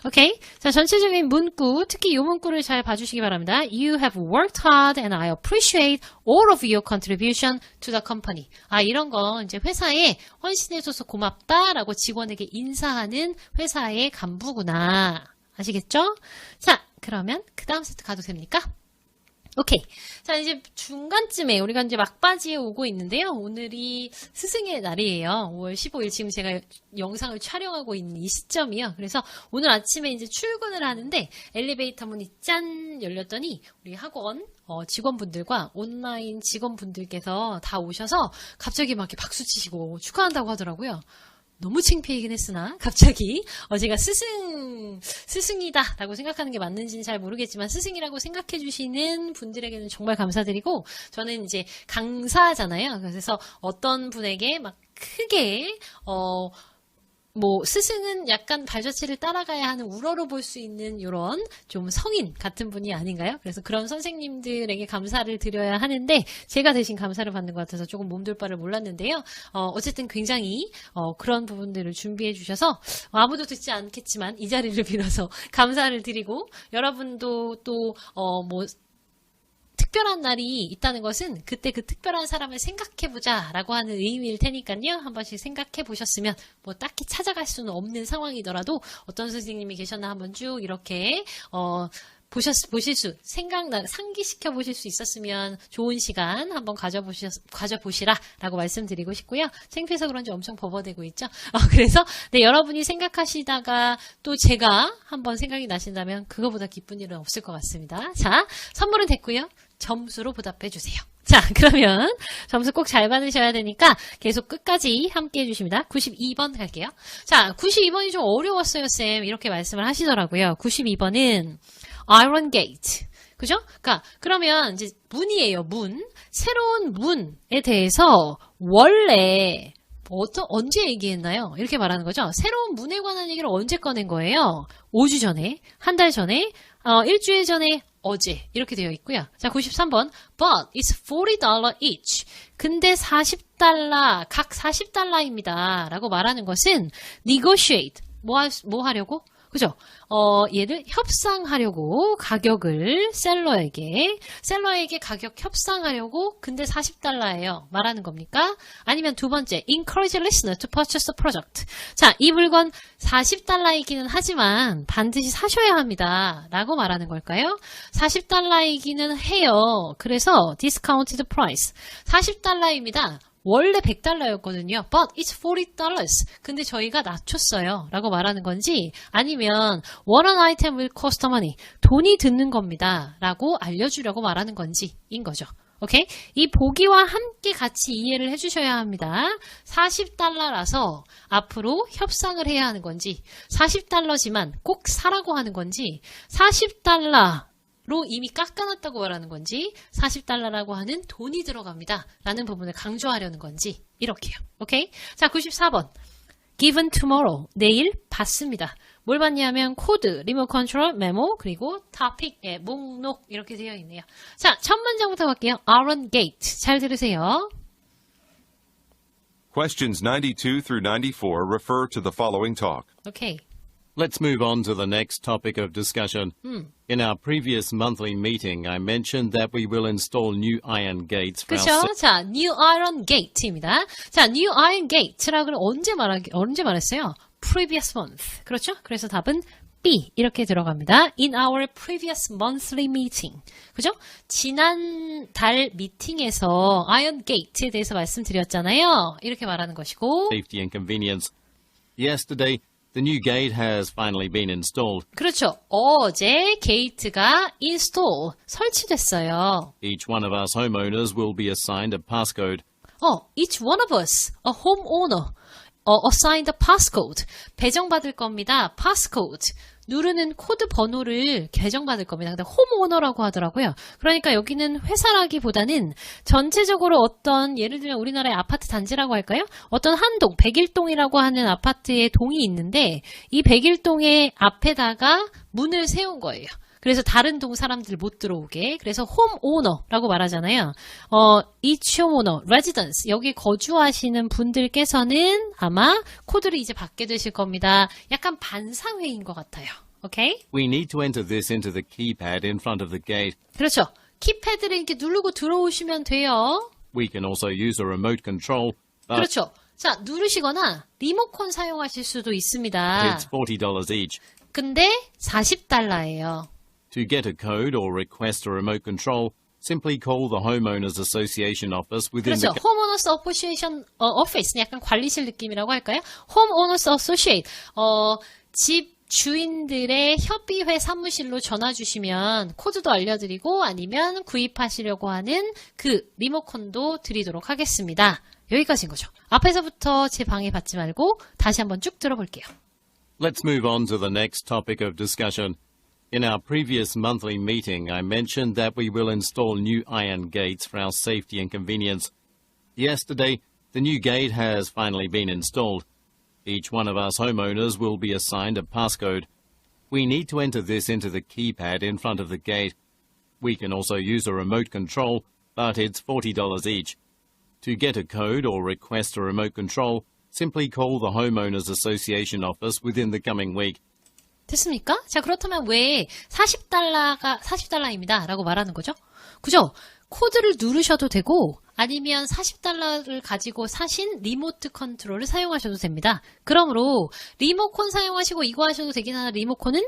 오케이. 자, 전체적인 문구, 특히 이 문구를 잘 봐주시기 바랍니다. You have worked hard and I appreciate all of your contribution to the company. 아, 이런 거 이제 회사에 헌신해줘서 고맙다라고 직원에게 인사하는 회사의 간부구나. 아시겠죠? 자, 그러면 그 다음 세트 가도 됩니까? 오케이. 자, 이제 중간쯤에 우리가 이제 막바지에 오고 있는데요. 오늘이 스승의 날이에요. 5월 15일 지금 제가 영상을 촬영하고 있는 이 시점이요. 그래서 오늘 아침에 이제 출근을 하는데 엘리베이터 문이 짠 열렸더니 우리 학원 직원분들과 온라인 직원분들께서 다 오셔서 갑자기 막 이렇게 박수 치시고 축하한다고 하더라고요. 너무 창피하긴 했으나 갑자기 제가 스승이다 라고 생각하는 게 맞는지는 잘 모르겠지만 스승이라고 생각해 주시는 분들에게는 정말 감사드리고 저는 이제 강사잖아요. 그래서 어떤 분에게 막 크게 뭐 스승은 약간 발자취를 따라가야 하는 우러러 볼 수 있는 이런 좀 성인 같은 분이 아닌가요? 그래서 그런 선생님들에게 감사를 드려야 하는데 제가 대신 감사를 받는 것 같아서 조금 몸둘 바를 몰랐는데요. 어쨌든 굉장히 그런 부분들을 준비해 주셔서 아무도 듣지 않겠지만 이 자리를 빌어서 감사를 드리고 여러분도 또 뭐 특별한 날이 있다는 것은 그때 그 특별한 사람을 생각해보자 라고 하는 의미일 테니까요. 한 번씩 생각해보셨으면 뭐 딱히 찾아갈 수는 없는 상황이더라도 어떤 선생님이 계셨나 한번 쭉 이렇게 보실 수, 상기시켜 보실 수 있었으면 좋은 시간 한번 가져보시라 라고 말씀드리고 싶고요. 창피해서 그런지 엄청 버버대고 있죠. 그래서 네, 여러분이 생각하시다가 또 제가 한번 생각이 나신다면 그거보다 기쁜 일은 없을 것 같습니다. 자, 선물은 됐고요. 점수로 보답해 주세요. 자, 그러면 점수 꼭 잘 받으셔야 되니까 계속 끝까지 함께 해주십니다. 92번 갈게요. 자, 92번이 좀 어려웠어요, 쌤. 이렇게 말씀을 하시더라고요. 92번은 Iron Gate. 그죠? 그러면 이제 문이에요, 문. 새로운 문에 대해서 원래 언제 얘기했나요? 이렇게 말하는 거죠. 새로운 문에 관한 얘기를 언제 꺼낸 거예요? 5주 전에, 한 달 전에, 일주일 전에, 어제 이렇게 되어 있고요. 자, 93번 But it's $40 each. 근데 40달러, 각 40달러입니다. 라고 말하는 것은 negotiate. 뭐 하려고? 그죠? 얘를 협상하려고 가격을 셀러에게 가격 협상하려고 근데 40달러예요. 말하는 겁니까? 아니면 두 번째, encourage listener to purchase the product. 자, 이 물건 40달러이기는 하지만 반드시 사셔야 합니다. 라고 말하는 걸까요? 40달러이기는 해요. 그래서 discounted price. 40달러입니다. 원래 100달러였거든요. But it's $40. 근데 저희가 낮췄어요. 라고 말하는 건지 아니면 one item will cost money. 돈이 드는 겁니다. 라고 알려주려고 말하는 건지인 거죠. 오케이? 이 보기와 함께 같이 이해를 해주셔야 합니다. 40달러라서 앞으로 협상을 해야 하는 건지 40달러지만 꼭 사라고 하는 건지 40달러 로 이미 깎아놨다고 말하는 건지 40달러라고 하는 돈이 들어갑니다. 라는 부분을 강조하려는 건지 이렇게요. 오케이? 자, 94번. Given tomorrow. 내일 받습니다. 뭘 받냐면 코드, 리모트 컨트롤, 메모, 그리고 topic, 목록 이렇게 되어 있네요. 자, 첫 문장부터 갈게요. Iron Gate. 잘 들으세요. Questions 92 through 94 refer to the following talk. 오케이. Let's move on to the next topic of discussion. In our previous monthly meeting, I mentioned that we will install new iron gates for our 그렇죠? 자, New Iron Gate입니다. 자, New Iron Gate라고는 언제 말했어요? Previous month. 그렇죠? 그래서 답은 B 이렇게 들어갑니다. In our previous monthly meeting. 그죠? 지난 달 미팅에서 Iron Gate에 대해서 말씀드렸잖아요. 이렇게 말하는 것이고. safety and convenience. Yesterday, the new gate has finally been installed. 그렇죠. 어제 게이트가 install, 설치됐어요. Each one of us homeowners will be assigned a passcode. Each one of us, a homeowner, assigned a passcode. 배정받을 겁니다. passcode. 누르는 코드 번호를 계정받을 겁니다. 근데 홈오너라고 하더라고요. 그러니까 여기는 회사라기보다는 전체적으로 어떤 예를 들면 우리나라의 아파트 단지라고 할까요? 어떤 한 동, 101동이라고 하는 아파트의 동이 있는데 이 101동의 앞에다가 문을 세운 거예요. 그래서 다른 동 사람들 못 들어오게. 그래서 homeowner라고 말하잖아요. each homeowner, residence 여기 거주하시는 분들께서는 아마 코드를 이제 받게 되실 겁니다. 약간 반상회인 것 같아요. 오케이? We need to enter this into the keypad in front of the gate. 그렇죠. 키패드를 이렇게 누르고 들어오시면 돼요. We can also use a remote control, but 그렇죠. 자, 누르시거나 리모컨 사용하실 수도 있습니다. it's $40 each. 근데 40달러예요. To get a code or request a remote control, simply call the Homeowners Association office within 그렇죠. the Homeowners Association Office 약간 관리실 느낌이라고 할까요? Homeowners Associate 집 주인들의 협의회 사무실로 전화 주시면 코드도 알려드리고 아니면 구입하시려고 하는 그 리모컨도 드리도록 하겠습니다. 여기까지인 거죠. 앞에서부터 제 방해 받지 말고 다시 한번 쭉 들어볼게요. Let's move on to the next topic of discussion. In our previous monthly meeting, I mentioned that we will install new iron gates for our safety and convenience. Yesterday, the new gate has finally been installed. Each one of us homeowners will be assigned a passcode. We need to enter this into the keypad in front of the gate. We can also use a remote control, but it's $40 each. To get a code or request a remote control, simply call the Homeowners Association office within the coming week. 됐습니까? 자, 그렇다면 왜 40달러입니다. 라고 말하는 거죠? 그죠? 코드를 누르셔도 되고 아니면 40달러를 가지고 사신 리모트 컨트롤을 사용하셔도 됩니다. 그러므로 리모컨 사용하시고 이거 하셔도 되긴 하나 리모컨은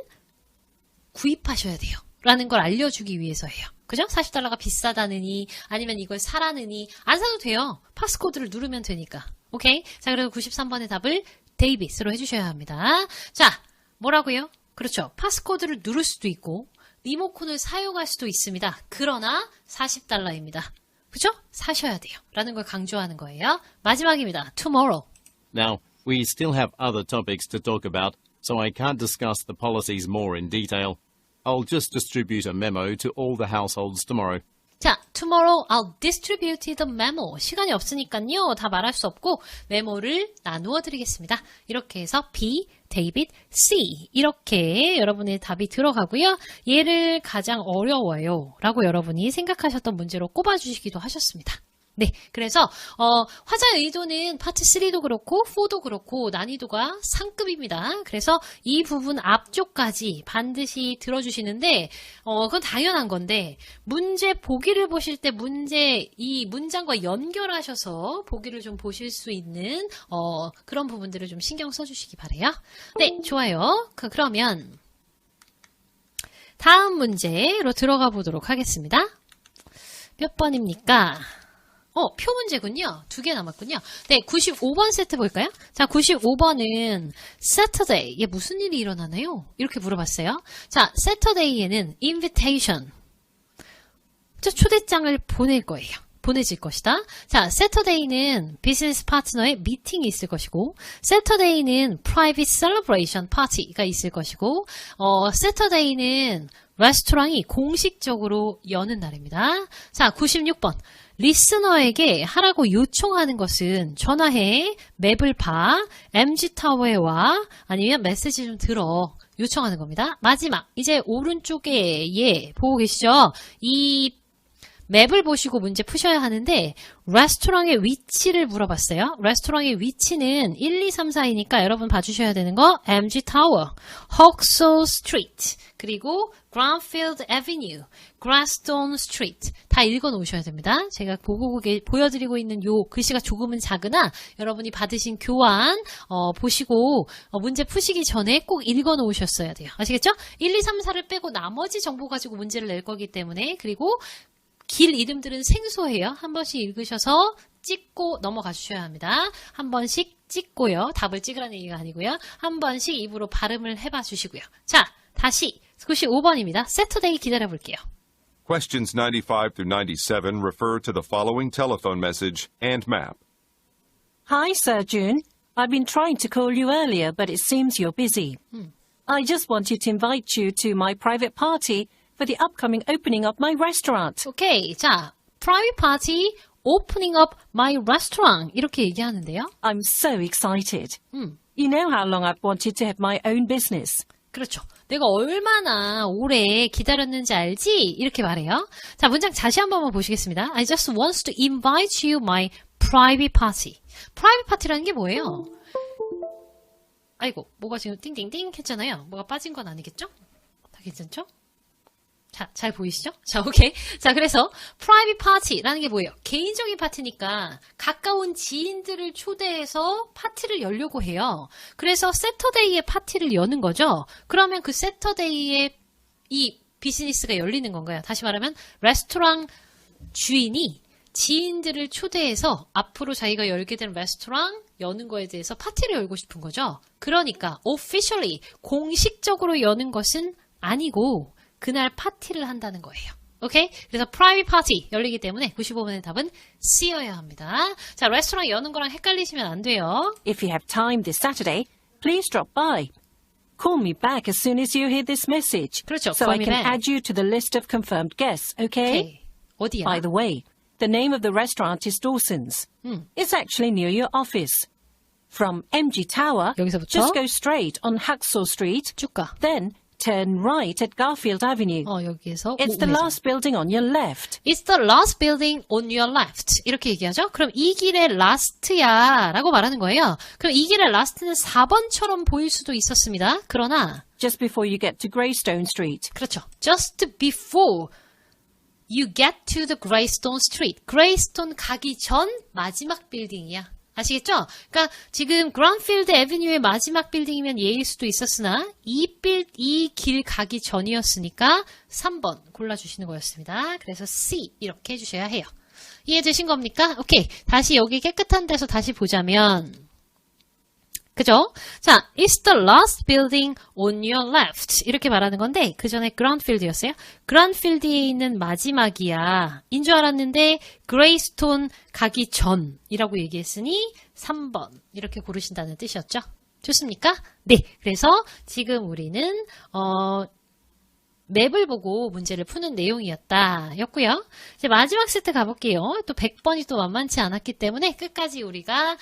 구입하셔야 돼요. 라는 걸 알려주기 위해서예요. 그죠? 40달러가 비싸다느니 아니면 이걸 사라느니 안 사도 돼요. 파스코드를 누르면 되니까. 오케이? 자, 그래서 93번의 답을 데이비스로 해주셔야 합니다. 자, 뭐라고요? 그렇죠. 파스코드를 누를 수도 있고 리모컨을 사용할 수도 있습니다. 그러나 40달러입니다. 그죠? 사셔야 돼요. 라는 걸 강조하는 거예요. 마지막입니다. tomorrow. Now, we still have other topics to talk about, so I can't discuss the policies more in detail. I'll just distribute a memo to all the households tomorrow. 자, tomorrow I'll distribute the memo. 시간이 없으니까요. 다 말할 수 없고 메모를 나누어 드리겠습니다. 이렇게 해서 B, 데이빗, C 이렇게 여러분의 답이 들어가고요. 얘를 가장 어려워요 라고 여러분이 생각하셨던 문제로 꼽아주시기도 하셨습니다. 네, 그래서 화자의 의도는 파트 3도 그렇고 4도 그렇고 난이도가 상급입니다. 그래서 이 부분 앞쪽까지 반드시 들어주시는데 그건 당연한 건데 문제 보기를 보실 때 이 문장과 연결하셔서 보기를 좀 보실 수 있는 그런 부분들을 좀 신경 써주시기 바래요. 네, 좋아요. 그러면 다음 문제로 들어가 보도록 하겠습니다. 몇 번입니까? 표 문제군요. 2개 남았군요. 네, 95번 세트 볼까요? 자, 95번은 Saturday. 이게 무슨 일이 일어나나요? 이렇게 물어봤어요. 자, Saturday에는 invitation. 초대장을 보낼 거예요. 보내질 것이다. 자, Saturday는 비즈니스 파트너의 미팅이 있을 것이고, Saturday는 private celebration party가 있을 것이고, Saturday는 레스토랑이 공식적으로 여는 날입니다. 자, 96번. 리스너에게 하라고 요청하는 것은 전화해, 맵을 봐, MG타워에 와, 아니면 메시지 좀 들어 요청하는 겁니다. 마지막, 이제 오른쪽에 보고 계시죠? 이 맵을 보시고 문제 푸셔야 하는데 레스토랑의 위치를 물어봤어요. 레스토랑의 위치는 1, 2, 3, 4이니까 여러분 봐주셔야 되는 거 MG타워, Hawksall Street, 그리고 Granfield Avenue, Gladstone Street 다 읽어놓으셔야 됩니다. 제가 보여드리고 있는 요 글씨가 조금은 작으나 여러분이 받으신 교환 보시고 문제 푸시기 전에 꼭 읽어놓으셨어야 돼요. 아시겠죠? 1, 2, 3, 4를 빼고 나머지 정보 가지고 문제를 낼 거기 때문에 그리고 길 이름들은 생소해요. 한 번씩 읽으셔서 찍고 넘어가 주셔야 합니다. 한 번씩 찍고요. 답을 찍으라는 얘기가 아니고요. 한 번씩 입으로 발음을 해봐 주시고요. 자, 다시 95번입니다. Saturday 기다려 볼게요. Questions 95 through 97 refer to the following telephone message and map. Hi, Sir June. I've been trying to call you earlier, but it seems you're busy. I just wanted to invite you to my private party for the upcoming opening of my restaurant. 오케이. 자, private party opening up my restaurant 이렇게 얘기하는데요. I'm so excited. You know how long I've wanted to have my own business. 그렇죠. 내가 얼마나 오래 기다렸는지 알지? 이렇게 말해요. 자, 문장 다시 한 번만 보시겠습니다. I just want to invite you my private party. private party라는 게 뭐예요? 아이고, 뭐가 지금 띵띵띵 했잖아요. 뭐가 빠진 건 아니겠죠? 다 괜찮죠? 자, 잘 보이시죠? 자, 오케이. 자, 그래서 private party라는 게 뭐예요? 개인적인 파티니까 가까운 지인들을 초대해서 파티를 열려고 해요. 그래서 세터데이에 파티를 여는 거죠. 그러면 그 세터데이에 이 비즈니스가 열리는 건가요? 다시 말하면 레스토랑 주인이 지인들을 초대해서 앞으로 자기가 열게 된 레스토랑 여는 거에 대해서 파티를 열고 싶은 거죠. 그러니까 officially 공식적으로 여는 것은 아니고 그날 파티를 한다는 거예요. 오케이? 그래서 private party 열리기 때문에 95번의 답은 C여야 합니다. 자, 레스토랑 여는 거랑 헷갈리시면 안 돼요. If you have time this Saturday, please drop by. Call me back as soon as you hear this message. 그렇죠. So call I me can back. add you to the list of confirmed guests, okay? 오케이. 어디야? By the way, the name of the restaurant is Dawson's. It's actually near your office. From MG Tower, 여기서부터? just go straight on Hacksaw Street, 쭉 가. then turn right at Garfield Avenue. 여기에서 It's the 우회전. last building on your left. It's the last building on your left. 이렇게 얘기하죠? 그럼 이 길의 last야 라고 말하는 거예요. 그럼 이 길의 last는 4번처럼 보일 수도 있었습니다. 그러나 Just before you get to Greystone Street. 그렇죠. Just before you get to the Greystone Street. Greystone 가기 전 마지막 빌딩이야. 아시겠죠? 그러니까 지금 그란필드 애비뉴의 마지막 빌딩이면 예일 수도 있었으나 이 길 가기 전이었으니까 3번 골라주시는 거였습니다. 그래서 C 이렇게 해주셔야 해요. 이해되신 겁니까? 오케이. 다시 여기 깨끗한 데서 다시 보자면 그죠? 자, it's the last building on your left. 이렇게 말하는 건데, 그 전에 그란필드였어요. 그란필드에 있는 마지막이야. 인 줄 알았는데, 그레이스톤 가기 전이라고 얘기했으니, 3번. 이렇게 고르신다는 뜻이었죠? 좋습니까? 네. 그래서 지금 우리는, 맵을 보고 문제를 푸는 내용이었다. 였고요. 이제 마지막 세트 가볼게요. 또 100번이 또 만만치 않았기 때문에 끝까지 우리가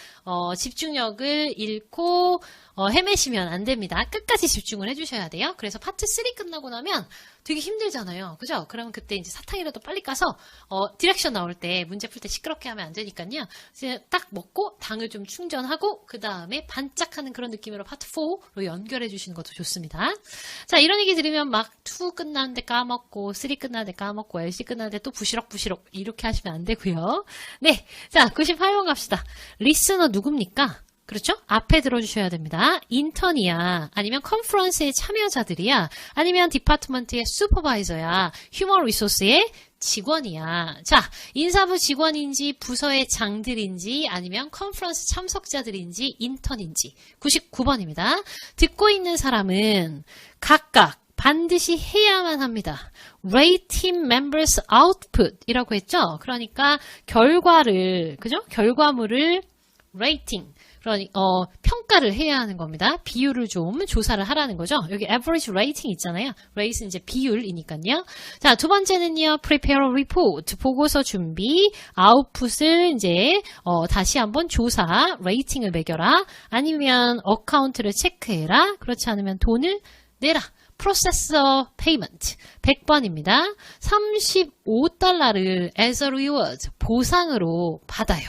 집중력을 잃고 헤매시면 안 됩니다. 끝까지 집중을 해주셔야 돼요. 그래서 파트 3 끝나고 나면 되게 힘들잖아요. 그죠? 그러면 그때 이제 사탕이라도 빨리 까서 디렉션 나올 때 문제 풀 때 시끄럽게 하면 안 되니까요. 이제 딱 먹고 당을 좀 충전하고 그 다음에 반짝하는 그런 느낌으로 파트 4로 연결해 주시는 것도 좋습니다. 자, 이런 얘기 들으면 막 2 끝나는데 까먹고 3 끝나는데 까먹고 LC 끝나는데 또 부시럭부시럭 이렇게 하시면 안 되고요. 네, 자 98번 갑시다. 리스너 누굽니까? 그렇죠? 앞에 들어주셔야 됩니다. 인턴이야. 아니면 컨퍼런스의 참여자들이야. 아니면 디파트먼트의 슈퍼바이저야. 휴먼 리소스의 직원이야. 자, 인사부 직원인지 부서의 장들인지 아니면 컨퍼런스 참석자들인지 인턴인지 99번입니다. 듣고 있는 사람은 각각 반드시 해야만 합니다. Rate team members output 이라고 했죠? 그러니까 결과를, 그죠? 결과물을 rating 평가를 해야 하는 겁니다. 비율을 좀 조사를 하라는 거죠. 여기 average rating 있잖아요. rate는 이제 비율이니까요. 자, 두 번째는요, prepare a report. 보고서 준비, output을 이제, 다시 한번 조사, rating을 매겨라. 아니면 어카운트를 체크해라. 그렇지 않으면 돈을 내라. processor payment 100번입니다. 35달러를 as a reward, 보상으로 받아요.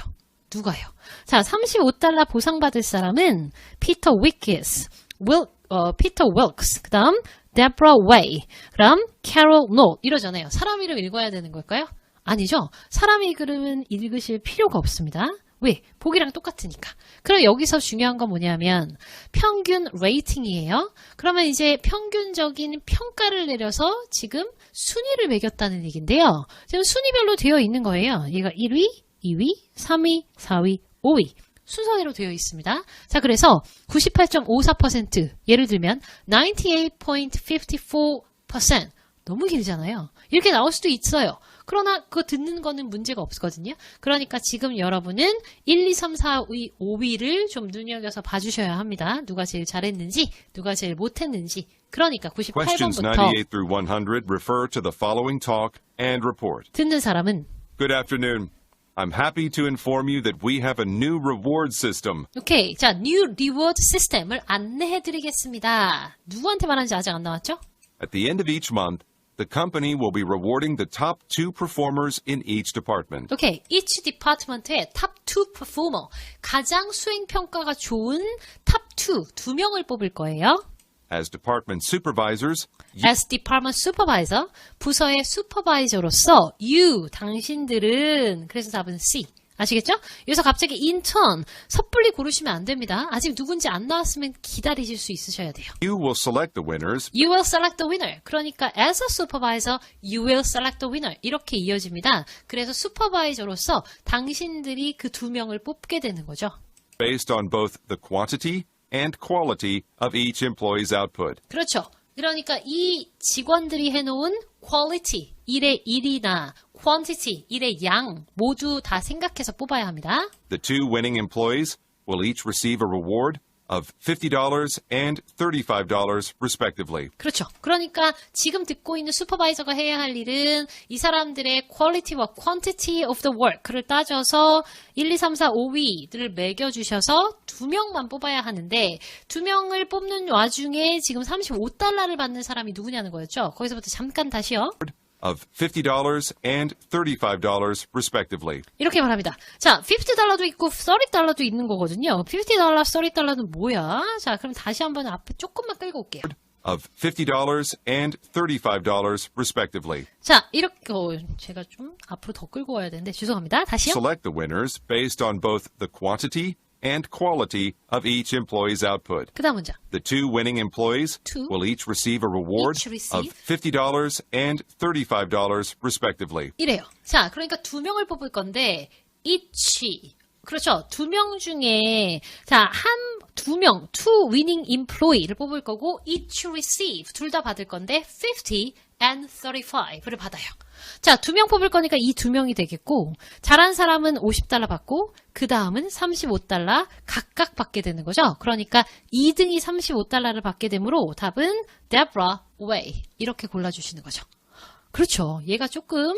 누가요? 자, 35달러 보상받을 사람은 피터 위키스, 피터 윌크스, 그 다음 데브라 웨이, 그 다음 캐롤 노 이러잖아요. 사람 이름 읽어야 되는 걸까요? 아니죠. 사람 이름은 읽으실 필요가 없습니다. 왜? 보기랑 똑같으니까. 그럼 여기서 중요한 건 뭐냐면 평균 레이팅이에요. 그러면 이제 평균적인 평가를 내려서 지금 순위를 매겼다는 얘기인데요. 지금 순위별로 되어 있는 거예요. 얘가 1위, 2위, 3위, 4위, 5위. 순서대로 되어 있습니다. 자, 그래서 98.54% 예를 들면 98.54% 너무 길잖아요. 이렇게 나올 수도 있어요. 그러나 그거 듣는 거는 문제가 없거든요. 그러니까 지금 여러분은 1, 2, 3, 4, 5위를 좀 눈여겨서 봐주셔야 합니다. 누가 제일 잘했는지, 누가 제일 못했는지. 그러니까 Questions 98번부터 98 through 100 refer to the following talk and report. 듣는 사람은 Good afternoon. I'm happy to inform you that we have a new reward system. 오케이. 자, New Reward System을 안내해드리겠습니다. 누구한테 말하는지 아직 안 나왔죠? At the end of each month, the company will be rewarding the top 2 performers in each department. 오케이. Each department의 top 2 performer, 가장 수행 평가가 좋은 top 2 명을 뽑을 거예요. As department supervisors, As department supervisor, 부서의 슈퍼바이저로서 you, 당신들은, 그래서 답은 C. 아시겠죠? 여기서 갑자기 intern, 섣불리 고르시면 안 됩니다. 아직 누군지 안 나왔으면 기다리실 수 있으셔야 돼요. you will select the winners You will select the winner. 그러니까 as a supervisor, you will select the winner. 이렇게 이어집니다. 그래서 슈퍼바이저로서 당신들이 그 2명을 뽑게 되는 거죠. based on both the quantity and quality of each employee's output. 그렇죠. 그러니까 이 직원들이 해놓은 quality, 일의 일이나 quantity, 일의 양 모두 다 생각해서 뽑아야 합니다. The 2 winning employees will each receive a reward of $50 and $35 respectively. 그렇죠. 그러니까 지금 듣고 있는 슈퍼바이저가 해야 할 일은 이 사람들의 quality와 quantity of the work를 따져서 1, 2, 3, 4, 5위를 매겨주셔서 2명만 뽑아야 하는데 2명을 뽑는 와중에 지금 $35를 받는 사람이 누구냐는 거였죠. 거기서부터 잠깐 다시요. Of $50 and $35 respectively. 이렇게 말합니다. 자, $50도 있고 $30도 있는 거거든요. $50, $30는 뭐야? 자, 그럼 다시 한번 앞에 조금만 끌고 올게요. Of $50 and $35 respectively. 자, 이렇게 제가 좀 앞으로 더 끌고 와야 되는데 죄송합니다. 다시요. Select the winners based on both the quantity and quality of each employee's output. 그 다음 문장. The 2 winning employees Two. will each receive a reward Each receive. of $50 and $35 respectively. 이래요. 자, 그러니까 2명을 뽑을 건데 each. 그렇죠. 2명 중에 자, 2명, 2 winning employee를 뽑을 거고 each receive 둘 다 받을 건데 50 and 35를 받아요. 자, 2명 뽑을 거니까 이 2명이 되겠고 잘한 사람은 $50 받고 그 다음은 $35 각각 받게 되는 거죠. 그러니까 2등이 $35를 받게 되므로 답은 Deborah Way 이렇게 골라주시는 거죠. 그렇죠. 얘가 조금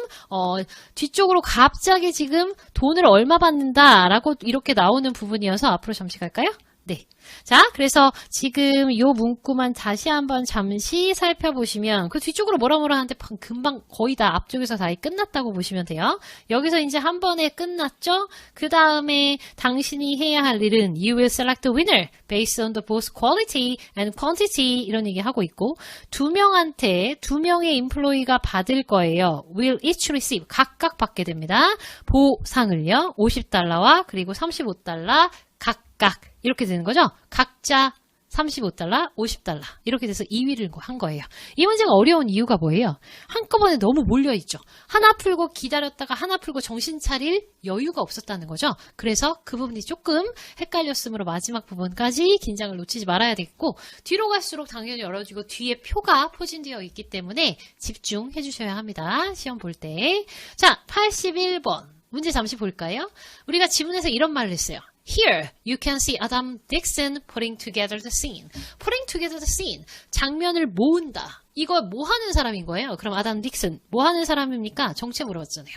뒤쪽으로 갑자기 지금 돈을 얼마 받는다라고 이렇게 나오는 부분이어서 앞으로 잠시 갈까요? 네. 자, 그래서 지금 요 문구만 다시 한번 잠시 살펴보시면 그 뒤쪽으로 뭐라 하는데 금방 거의 다 앞쪽에서 다 끝났다고 보시면 돼요. 여기서 이제 한 번에 끝났죠? 그 다음에 당신이 해야 할 일은 You will select the winner based on the both quality and quantity 이런 얘기 하고 있고 2명한테 2명의 인플로이가 받을 거예요. Will each receive 각각 받게 됩니다. 보상을요. $50와 그리고 $35 각각 이렇게 되는 거죠. 각자 $35, $50 이렇게 돼서 2위를 한 거예요. 이 문제가 어려운 이유가 뭐예요? 한꺼번에 너무 몰려있죠. 하나 풀고 기다렸다가 하나 풀고 정신 차릴 여유가 없었다는 거죠. 그래서 그 부분이 조금 헷갈렸으므로 마지막 부분까지 긴장을 놓치지 말아야 되겠고 뒤로 갈수록 당연히 어려지고 뒤에 표가 포진되어 있기 때문에 집중해 주셔야 합니다. 시험 볼 때. 자, 81번 문제 잠시 볼까요? 우리가 지문에서 이런 말을 했어요. Here, you can see Adam Dixon putting together the scene. Putting together the scene. 장면을 모은다. 이거 뭐 하는 사람인 거예요? 그럼 아담 딕슨 뭐 하는 사람입니까? 정체 물어봤잖아요.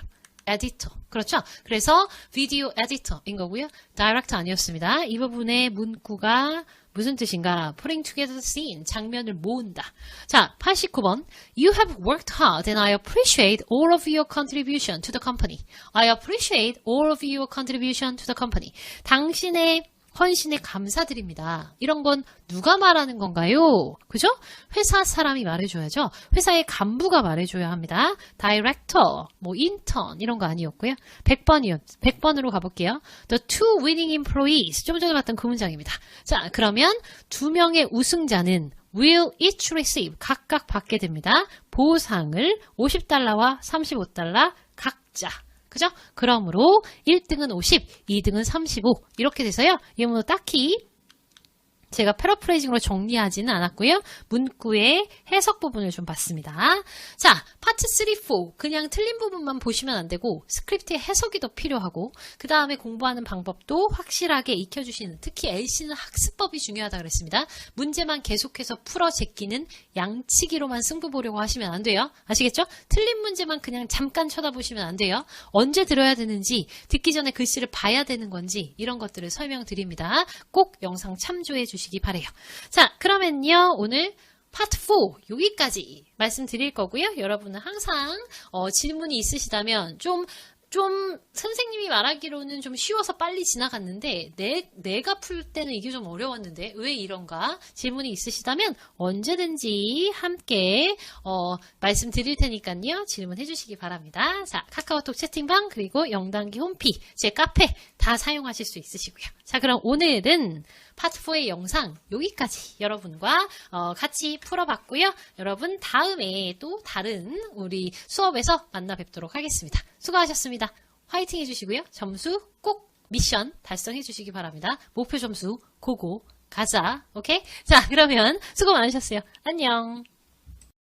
에디터. 그렇죠? 그래서 비디오 에디터인 거고요. 다이렉터 아니었습니다. 이 부분의 문구가 무슨 뜻인가? Putting together the scene. 장면을 모은다. 자, 89번. You have worked hard and I appreciate all of your contribution to the company. I appreciate all of your contribution to the company. 당신의 헌신에 감사드립니다. 이런 건 누가 말하는 건가요? 그죠? 회사 사람이 말해줘야죠. 회사의 간부가 말해줘야 합니다. 다이렉터, 뭐 인턴 이런 거 아니었고요. 100번으로 가볼게요. The two winning employees. 좀 전에 봤던 그 문장입니다. 자, 그러면 2명의 우승자는 will each receive. 각각 받게 됩니다. 보상을 $50와 $35 각자. 그죠? 그러므로 1등은 50, 2등은 35 이렇게 돼서요. 이 문은 딱히 제가 패러프레이징으로 정리하지는 않았고요. 문구의 해석 부분을 좀 봤습니다. 자, 파트 3, 4 그냥 틀린 부분만 보시면 안 되고 스크립트의 해석이 더 필요하고 그 다음에 공부하는 방법도 확실하게 익혀주시는 특히 LC는 학습법이 중요하다 그랬습니다. 문제만 계속해서 풀어 제끼는 양치기로만 승부 보려고 하시면 안 돼요. 아시겠죠? 틀린 문제만 그냥 잠깐 쳐다보시면 안 돼요. 언제 들어야 되는지 듣기 전에 글씨를 봐야 되는 건지 이런 것들을 설명드립니다. 꼭 영상 참조해 주시기 바래요. 자, 그러면요 오늘 파트 4 여기까지 말씀드릴 거고요. 여러분은 항상 질문이 있으시다면 좀 선생님이 말하기로는 좀 쉬워서 빨리 지나갔는데 내가 풀 때는 이게 좀 어려웠는데 왜 이런가 질문이 있으시다면 언제든지 함께 말씀드릴 테니까요. 질문해 주시기 바랍니다. 자, 카카오톡 채팅방 그리고 영단기 홈피 제 카페 다 사용하실 수 있으시고요. 자, 그럼 오늘은 파트 4의 영상 여기까지 여러분과 같이 풀어봤고요. 여러분 다음에 또 다른 우리 수업에서 만나 뵙도록 하겠습니다. 수고하셨습니다. 화이팅 해주시고요. 점수 꼭 미션 달성해 주시기 바랍니다. 목표 점수 고고 가자. 오케이? 자, 그러면 수고 많으셨어요. 안녕.